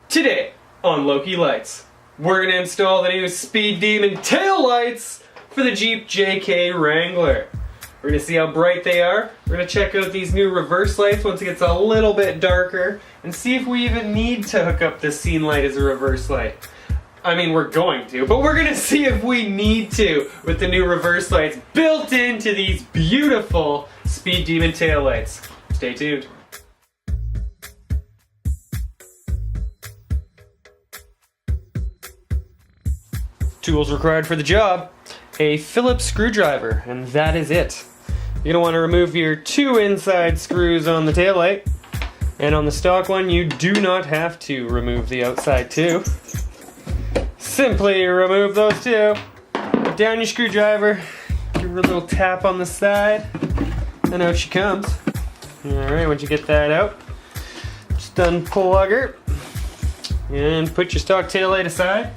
Today on Loki Lights, we're going to install the new Speed Demon taillights for the Jeep JK Wrangler. We're going to see how bright they are. We're going to check out these new reverse lights once it gets a little bit darker and see if we even need to hook up the scene light as a reverse light. I mean, we're going to, but we're going to see if we need to with the new reverse lights built into these beautiful Speed Demon taillights. Stay tuned. Tools required for the job: a Phillips screwdriver, and that is it. You're going to want to remove your two inside screws on the taillight, and on the stock one you do not have to remove the outside two. Simply remove those two, put down your screwdriver, give her a little tap on the side, and out she comes. Alright, once you get that out, just unplug her, and put your stock taillight aside.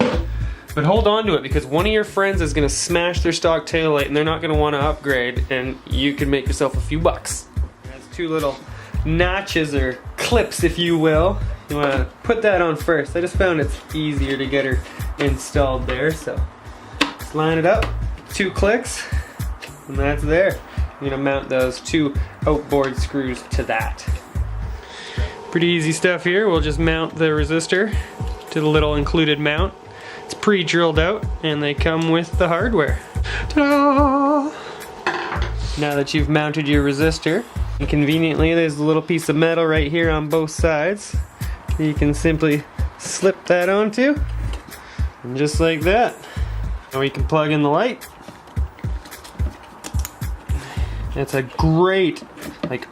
But hold on to it, because one of your friends is going to smash their stock taillight and they're not going to want to upgrade, and you can make yourself a few bucks. There's two little notches or clips, if you will. You want to put that on first. I just found it's easier to get her installed there, so just line it up, two clicks, and that's there. You're going to mount those two outboard screws to that. Pretty easy stuff here. We'll just mount the resistor to the little included mount. It's pre-drilled out and they come with the hardware. Ta-da! Now that you've mounted your resistor, and conveniently there's a little piece of metal right here on both sides, you can simply slip that onto, and just like that. Now you can plug in the light. It's a great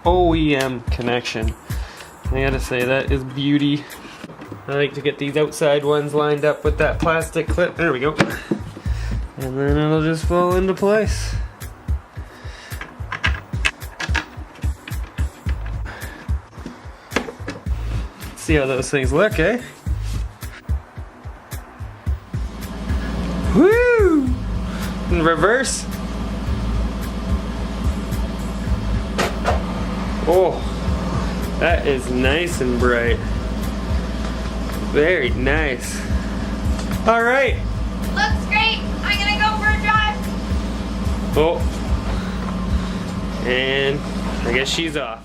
OEM connection. I gotta say, that is beauty. I like to get these outside ones lined up with that plastic clip. There we go. And then it'll just fall into place. See how those things look, eh? Woo! In reverse. Oh, that is nice and bright. Very nice. All right. Looks great. I'm gonna go for a drive. Oh. And I guess she's off.